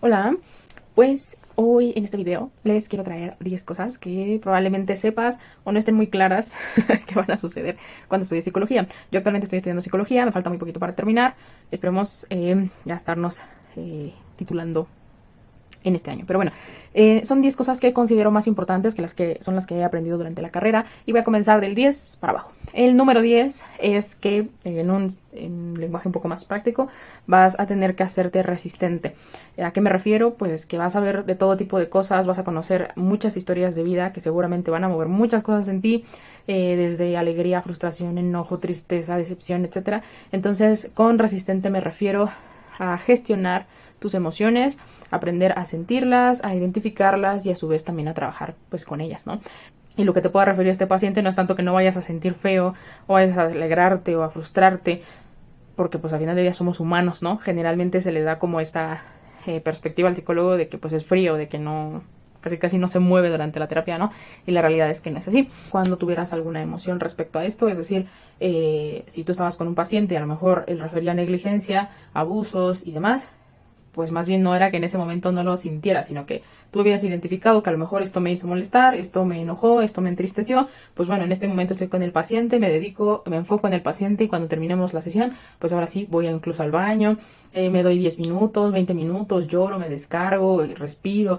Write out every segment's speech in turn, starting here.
Hola, pues hoy en este video les quiero traer 10 cosas que probablemente sepas o no estén muy claras que van a suceder cuando estudies psicología. Yo actualmente estoy estudiando psicología, me falta muy poquito para terminar. Esperemos ya estarnos titulando en este año. Pero bueno, son 10 cosas que considero más importantes que las que he aprendido durante la carrera y voy a comenzar del 10 para abajo. El número 10 es que en un lenguaje un poco más práctico vas a tener que hacerte resistente. ¿A qué me refiero? Pues que vas a ver de todo tipo de cosas, vas a conocer muchas historias de vida que seguramente van a mover muchas cosas en ti, desde alegría, frustración, enojo, tristeza, decepción, etcétera. Entonces, con resistente me refiero a gestionar tus emociones, aprender a sentirlas, a identificarlas y a su vez también a trabajar pues con ellas, ¿no? Y lo que te pueda referir a este paciente no es tanto que no vayas a sentir feo o vayas a alegrarte o a frustrarte, porque pues al final del día somos humanos, ¿no? Generalmente se le da como esta perspectiva al psicólogo de que pues es frío, de que no, casi no se mueve durante la terapia, ¿no? Y la realidad es que no es así. Cuando tuvieras alguna emoción respecto a esto, es decir, si tú estabas con un paciente, a lo mejor él refería negligencia, abusos y demás, pues más bien no era que en ese momento no lo sintiera, sino que tú habías identificado que a lo mejor esto me hizo molestar, esto me enojó, esto me entristeció, pues bueno, en este momento estoy con el paciente, me enfoco en el paciente y cuando terminemos la sesión, pues ahora sí, voy incluso al baño, me doy 10 minutos, 20 minutos, lloro, me descargo, respiro,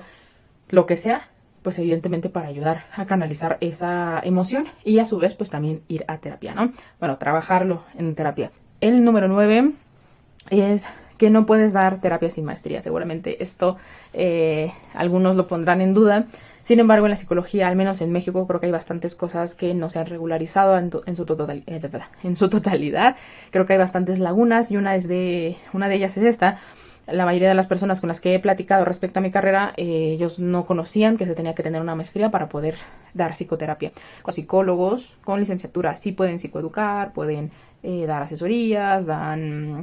lo que sea, pues evidentemente para ayudar a canalizar esa emoción y a su vez pues también ir a terapia, ¿no? Bueno, trabajarlo en terapia. El número 9 es que no puedes dar terapia sin maestría. Seguramente esto algunos lo pondrán en duda. Sin embargo, en la psicología, al menos en México, creo que hay bastantes cosas que no se han regularizado en su totalidad. Creo que hay bastantes lagunas y una de ellas es esta. La mayoría de las personas con las que he platicado respecto a mi carrera, ellos no conocían que se tenía que tener una maestría para poder dar psicoterapia. Con psicólogos con licenciatura sí pueden psicoeducar, pueden dar asesorías,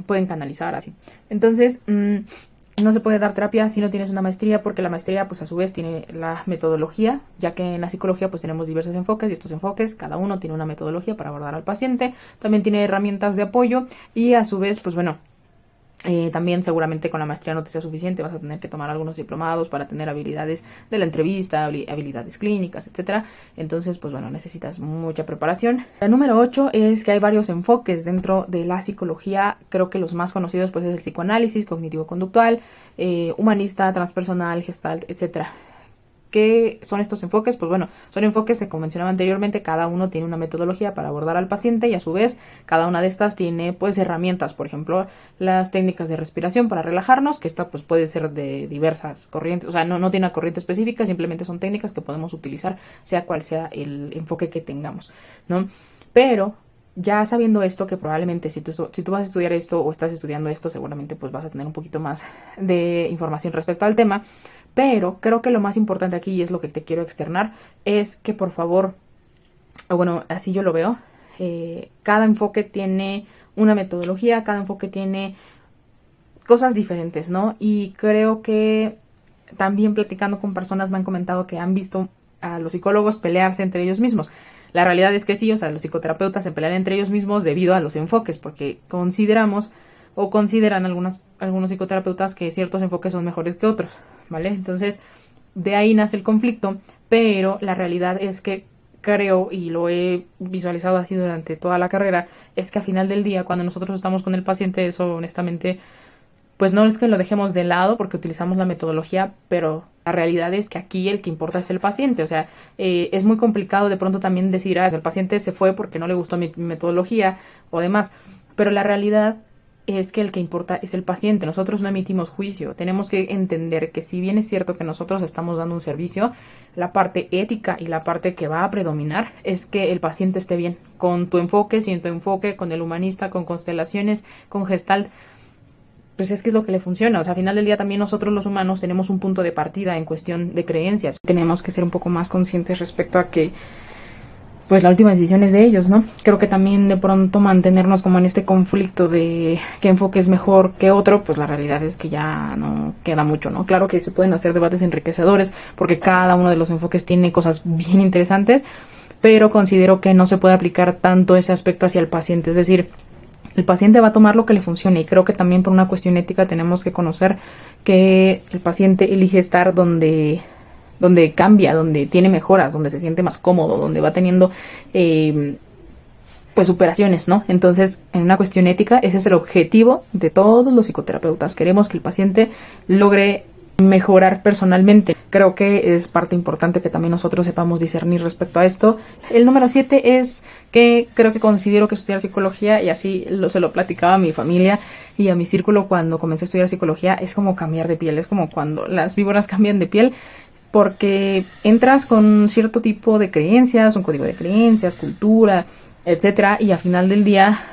pueden canalizar así. Entonces, no se puede dar terapia si no tienes una maestría, porque la maestría pues a su vez tiene la metodología, ya que en la psicología pues tenemos diversos enfoques y estos enfoques cada uno tiene una metodología para abordar al paciente, también tiene herramientas de apoyo y a su vez pues bueno, también seguramente con la maestría no te sea suficiente, vas a tener que tomar algunos diplomados para tener habilidades de la entrevista, habilidades clínicas, etcétera. Entonces, pues bueno, necesitas mucha preparación. El número 8 es que hay varios enfoques dentro de la psicología. Creo que los más conocidos pues es el psicoanálisis, cognitivo-conductual, humanista, transpersonal, gestalt, etcétera. ¿Qué son estos enfoques? Pues bueno, son enfoques que, como mencionaba anteriormente, cada uno tiene una metodología para abordar al paciente y a su vez cada una de estas tiene pues herramientas, por ejemplo, las técnicas de respiración para relajarnos, que esta pues puede ser de diversas corrientes, o sea, no tiene una corriente específica, simplemente son técnicas que podemos utilizar sea cual sea el enfoque que tengamos, ¿no? Pero ya sabiendo esto, que probablemente si tú vas a estudiar esto o estás estudiando esto, seguramente pues vas a tener un poquito más de información respecto al tema. Pero creo que lo más importante aquí, y es lo que te quiero externar, es que por favor, o bueno, así yo lo veo, cada enfoque tiene una metodología, cada enfoque tiene cosas diferentes, ¿no? Y creo que también platicando con personas me han comentado que han visto a los psicólogos pelearse entre ellos mismos. La realidad es que sí, o sea, los psicoterapeutas se pelean entre ellos mismos debido a los enfoques, porque consideramos o consideran algunos psicoterapeutas que ciertos enfoques son mejores que otros, ¿vale? Entonces, de ahí nace el conflicto, pero la realidad es que creo, y lo he visualizado así durante toda la carrera, es que al final del día, cuando nosotros estamos con el paciente, eso honestamente, pues no es que lo dejemos de lado porque utilizamos la metodología, pero la realidad es que aquí el que importa es el paciente. O sea, es muy complicado de pronto también decir, el paciente se fue porque no le gustó mi metodología o demás, pero la realidad es que el que importa es el paciente. Nosotros no emitimos juicio. Tenemos que entender que si bien es cierto que nosotros estamos dando un servicio, la parte ética y la parte que va a predominar es que el paciente esté bien con tu enfoque, sin tu enfoque, con el humanista, con constelaciones, con gestalt. Pues es que es lo que le funciona. O sea, al final del día también nosotros los humanos tenemos un punto de partida en cuestión de creencias. Tenemos que ser un poco más conscientes respecto a que pues la última decisión es de ellos, ¿no? Creo que también de pronto mantenernos como en este conflicto de qué enfoque es mejor que otro, pues la realidad es que ya no queda mucho, ¿no? Claro que se pueden hacer debates enriquecedores porque cada uno de los enfoques tiene cosas bien interesantes, pero considero que no se puede aplicar tanto ese aspecto hacia el paciente. Es decir, El paciente va a tomar lo que le funcione y creo que también por una cuestión ética tenemos que conocer que el paciente elige estar donde cambia, donde tiene mejoras, donde se siente más cómodo, donde va teniendo pues superaciones, ¿no? Entonces, en una cuestión ética, ese es el objetivo de todos los psicoterapeutas. Queremos que el paciente logre mejorar personalmente. Creo que es parte importante que también nosotros sepamos discernir respecto a esto. El número 7 es que creo que considero que estudiar psicología, y así se lo platicaba a mi familia y a mi círculo cuando comencé a estudiar psicología, es como cambiar de piel, es como cuando las víboras cambian de piel, porque entras con cierto tipo de creencias, un código de creencias, cultura, etcétera, y al final del día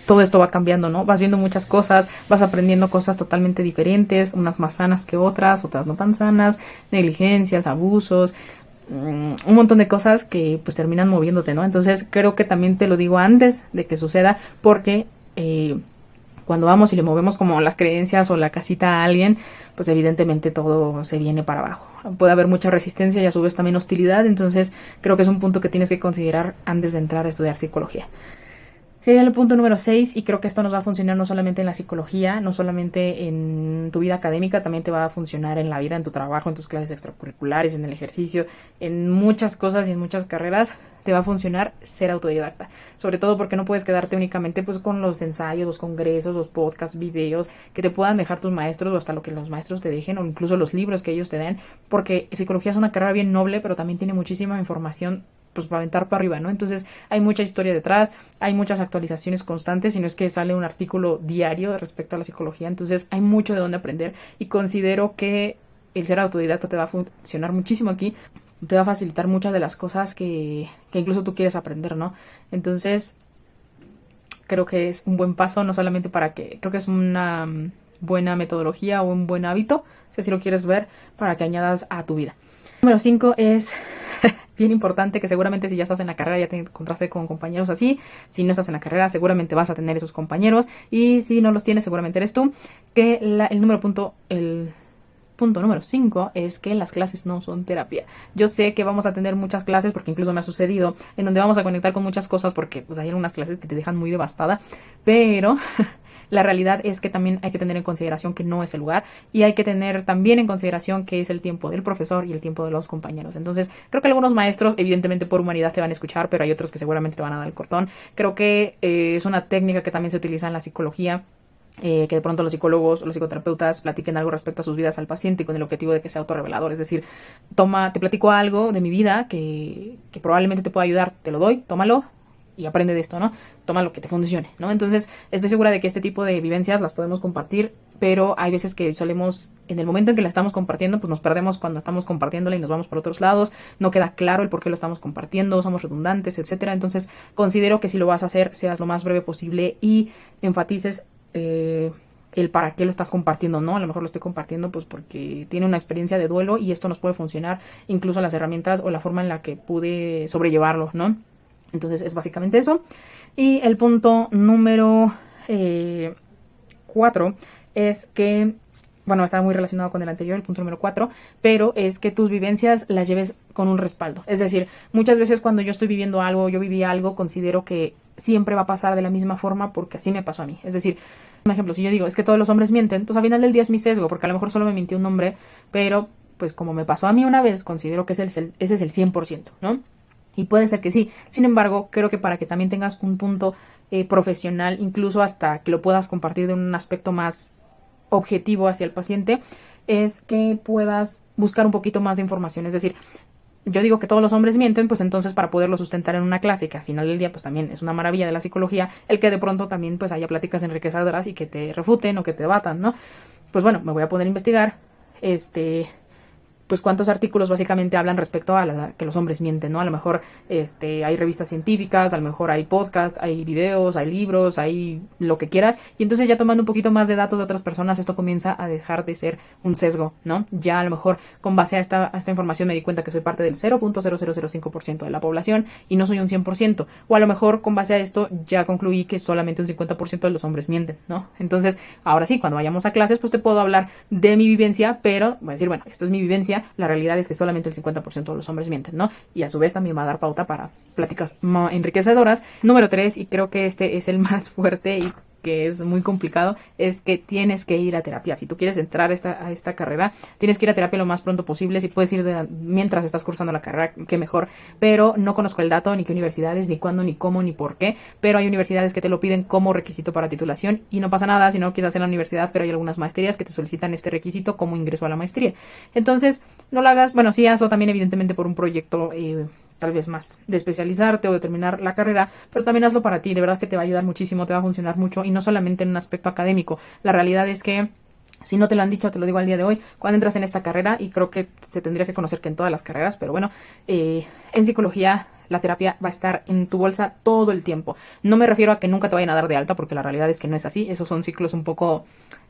todo esto va cambiando, ¿no? Vas viendo muchas cosas, vas aprendiendo cosas totalmente diferentes, unas más sanas que otras no tan sanas, negligencias, abusos, un montón de cosas que pues terminan moviéndote, ¿no? Entonces creo que también te lo digo antes de que suceda, porque cuando vamos y le movemos como las creencias o la casita a alguien, pues evidentemente todo se viene para abajo. Puede haber mucha resistencia y a su vez también hostilidad, entonces creo que es un punto que tienes que considerar antes de entrar a estudiar psicología. El punto número 6, y creo que esto nos va a funcionar no solamente en la psicología, no solamente en tu vida académica, también te va a funcionar en la vida, en tu trabajo, en tus clases extracurriculares, en el ejercicio, en muchas cosas y en muchas carreras, te va a funcionar ser autodidacta. Sobre todo porque no puedes quedarte únicamente pues con los ensayos, los congresos, los podcasts, videos que te puedan dejar tus maestros o hasta lo que los maestros te dejen o incluso los libros que ellos te den, porque psicología es una carrera bien noble, pero también tiene muchísima información pues para aventar para arriba, ¿no? Entonces hay mucha historia detrás, hay muchas actualizaciones constantes, y no es que sale un artículo diario respecto a la psicología, entonces hay mucho de dónde aprender y considero que el ser autodidacta te va a funcionar muchísimo aquí, te va a facilitar muchas de las cosas que incluso tú quieres aprender, ¿no? Entonces creo que es un buen paso, no solamente creo que es una buena metodología o un buen hábito, si así lo quieres ver, para que añadas a tu vida. Número 5 es bien importante, que seguramente si ya estás en la carrera ya te encontraste con compañeros así. Si no estás en la carrera seguramente vas a tener esos compañeros, y si no los tienes seguramente eres tú. Que el punto número 5 es que las clases no son terapia. Yo sé que vamos a tener muchas clases, porque incluso me ha sucedido, en donde vamos a conectar con muchas cosas, porque pues hay algunas clases que te dejan muy devastada, pero la realidad es que también hay que tener en consideración que no es el lugar, y hay que tener también en consideración que es el tiempo del profesor y el tiempo de los compañeros. Entonces creo que algunos maestros evidentemente por humanidad te van a escuchar, pero hay otros que seguramente te van a dar el cortón. Creo que es una técnica que también se utiliza en la psicología, que de pronto los psicólogos o los psicoterapeutas platiquen algo respecto a sus vidas al paciente con el objetivo de que sea autorrevelador. Es decir, te platico algo de mi vida que probablemente te pueda ayudar, te lo doy, tómalo y aprende de esto, ¿no? Toma lo que te funcione, ¿no? Entonces estoy segura de que este tipo de vivencias las podemos compartir, pero hay veces que solemos, en el momento en que la estamos compartiendo, pues nos perdemos cuando estamos compartiéndola y nos vamos por otros lados, no queda claro el por qué lo estamos compartiendo, somos redundantes, etcétera. Entonces considero que si lo vas a hacer, seas lo más breve posible y enfatices el para qué lo estás compartiendo, ¿no? A lo mejor lo estoy compartiendo pues porque tiene una experiencia de duelo y esto nos puede funcionar, incluso las herramientas o la forma en la que pude sobrellevarlo, ¿no? Entonces es básicamente eso. Y el punto número 4 es que, bueno, está muy relacionado con el anterior, el punto número 4, pero es que tus vivencias las lleves con un respaldo. Es decir, muchas veces cuando yo estoy viviendo algo, yo viví algo, considero que siempre va a pasar de la misma forma porque así me pasó a mí. Es decir, un ejemplo, si yo digo, es que todos los hombres mienten, pues al final del día es mi sesgo, porque a lo mejor solo me mintió un hombre, pero pues como me pasó a mí una vez, considero que ese es el 100%, ¿no? Y puede ser que sí. Sin embargo, creo que para que también tengas un punto profesional, incluso hasta que lo puedas compartir de un aspecto más objetivo hacia el paciente, es que puedas buscar un poquito más de información. Es decir, yo digo que todos los hombres mienten, pues entonces para poderlo sustentar en una clase, que al final del día pues también es una maravilla de la psicología, el que de pronto también pues haya pláticas enriquecedoras y que te refuten o que te debatan, ¿no? Pues bueno, me voy a poner a investigar, pues cuántos artículos básicamente hablan respecto a que los hombres mienten, ¿no? A lo mejor hay revistas científicas, a lo mejor hay podcasts, hay videos, hay libros, hay lo que quieras, y entonces ya tomando un poquito más de datos de otras personas, esto comienza a dejar de ser un sesgo, ¿no? Ya a lo mejor con base a esta información me di cuenta que soy parte del 0.0005% de la población y no soy un 100%, o a lo mejor con base a esto ya concluí que solamente un 50% de los hombres mienten, ¿no? Entonces, ahora sí, cuando vayamos a clases, pues te puedo hablar de mi vivencia, pero voy a decir, bueno, esto es mi vivencia, psicología, la realidad es que solamente el 50% de los hombres mienten, ¿no? Y a su vez también va a dar pauta para pláticas enriquecedoras. Número 3, y creo que este es el más fuerte y que es muy complicado, es que tienes que ir a terapia. Si tú quieres entrar a esta carrera, tienes que ir a terapia lo más pronto posible. Si puedes ir mientras estás cursando la carrera, qué mejor. Pero no conozco el dato, ni qué universidades, ni cuándo, ni cómo, ni por qué. Pero hay universidades que te lo piden como requisito para titulación y no pasa nada si no quieres hacer la universidad, pero hay algunas maestrías que te solicitan este requisito como ingreso a la maestría. Entonces, no lo hagas, bueno, sí hazlo también evidentemente por un proyecto tal vez más de especializarte o de terminar la carrera, pero también hazlo para ti, de verdad que te va a ayudar muchísimo, te va a funcionar mucho y no solamente en un aspecto académico. La realidad es que si no te lo han dicho, te lo digo al día de hoy, cuando entras en esta carrera, y creo que se tendría que conocer que en todas las carreras, pero bueno, en psicología la terapia va a estar en tu bolsa todo el tiempo. No me refiero a que nunca te vayan a dar de alta, porque la realidad es que no es así, esos son ciclos un poco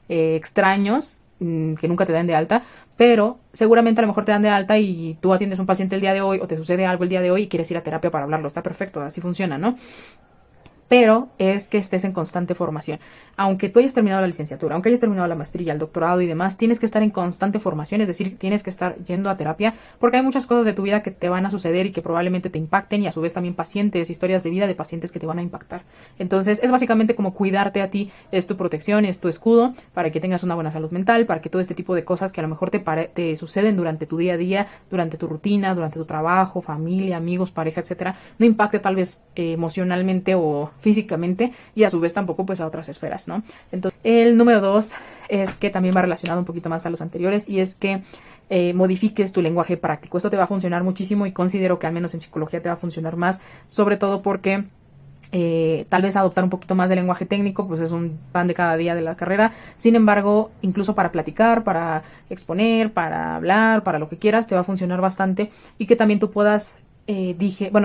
extraños, que nunca te dan de alta, pero seguramente a lo mejor te dan de alta y tú atiendes a un paciente el día de hoy o te sucede algo el día de hoy y quieres ir a terapia para hablarlo. Está perfecto, así funciona, ¿no? Pero es que estés en constante formación. Aunque tú hayas terminado la licenciatura, aunque hayas terminado la maestría, el doctorado y demás, tienes que estar en constante formación, es decir, tienes que estar yendo a terapia, porque hay muchas cosas de tu vida que te van a suceder y que probablemente te impacten, y a su vez también pacientes, historias de vida de pacientes que te van a impactar. Entonces, es básicamente como cuidarte a ti, es tu protección, es tu escudo, para que tengas una buena salud mental, para que todo este tipo de cosas que a lo mejor te suceden durante tu día a día, durante tu rutina, durante tu trabajo, familia, amigos, pareja, etcétera, no impacte tal vez emocionalmente o físicamente, y a su vez tampoco pues a otras esferas, ¿no? Entonces, el número 2 es que también va relacionado un poquito más a los anteriores, y es que modifiques tu lenguaje práctico. Esto te va a funcionar muchísimo y considero que al menos en psicología te va a funcionar más, sobre todo porque tal vez adoptar un poquito más de lenguaje técnico pues es un pan de cada día de la carrera. Sin embargo, incluso para platicar, para exponer, para hablar, para lo que quieras, te va a funcionar bastante, y que también tú puedas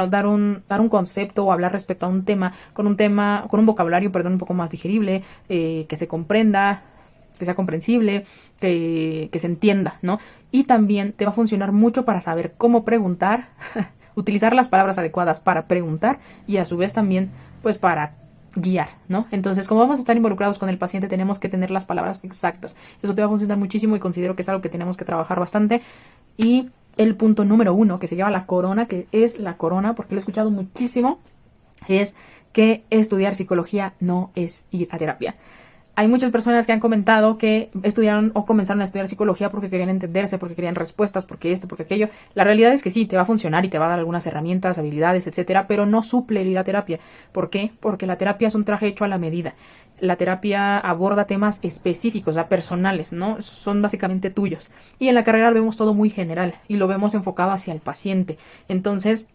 dar un concepto o hablar respecto a un tema, con un vocabulario, perdón, un poco más digerible, que se comprenda, que sea comprensible, que se entienda, ¿no? Y también te va a funcionar mucho para saber cómo preguntar, utilizar las palabras adecuadas para preguntar, y a su vez también, pues, para guiar, ¿no? Entonces, como vamos a estar involucrados con el paciente, tenemos que tener las palabras exactas. Eso te va a funcionar muchísimo y considero que es algo que tenemos que trabajar bastante. Y el punto número 1, que se llama la corona, que es la corona, porque lo he escuchado muchísimo, es que estudiar psicología no es ir a terapia. Hay muchas personas que han comentado que estudiaron o comenzaron a estudiar psicología porque querían entenderse, porque querían respuestas, porque esto, porque aquello. La realidad es que sí, te va a funcionar y te va a dar algunas herramientas, habilidades, etcétera, pero no suple el ir a terapia. ¿Por qué? Porque la terapia es un traje hecho a la medida. La terapia aborda temas específicos, o sea, personales, ¿no? Son básicamente tuyos. Y en la carrera lo vemos todo muy general y lo vemos enfocado hacia el paciente. Entonces,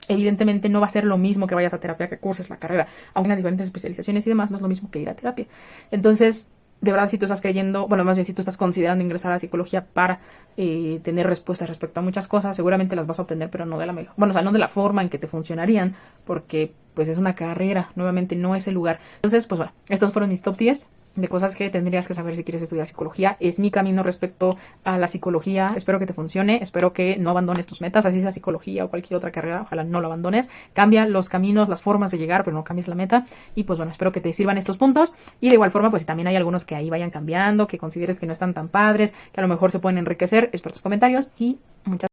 evidentemente no va a ser lo mismo que vayas a terapia que curses la carrera, aunque en las diferentes especializaciones y demás no es lo mismo que ir a terapia. Entonces, de verdad, si tú estás creyendo, bueno, más bien si tú estás considerando ingresar a la psicología para tener respuestas respecto a muchas cosas, seguramente las vas a obtener, pero no de la mejor, bueno, o sea, no de la forma en que te funcionarían, porque pues es una carrera, nuevamente no es el lugar. Entonces, pues bueno, estos fueron mis top 10 de cosas que tendrías que saber si quieres estudiar psicología. Es mi camino respecto a la psicología. Espero que te funcione, espero que no abandones tus metas, así sea psicología o cualquier otra carrera, ojalá no lo abandones. Cambia los caminos, las formas de llegar, pero no cambies la meta. Y pues bueno, espero que te sirvan estos puntos, y de igual forma pues si también hay algunos que ahí vayan cambiando, que consideres que no están tan padres, que a lo mejor se pueden enriquecer, espero tus comentarios y muchas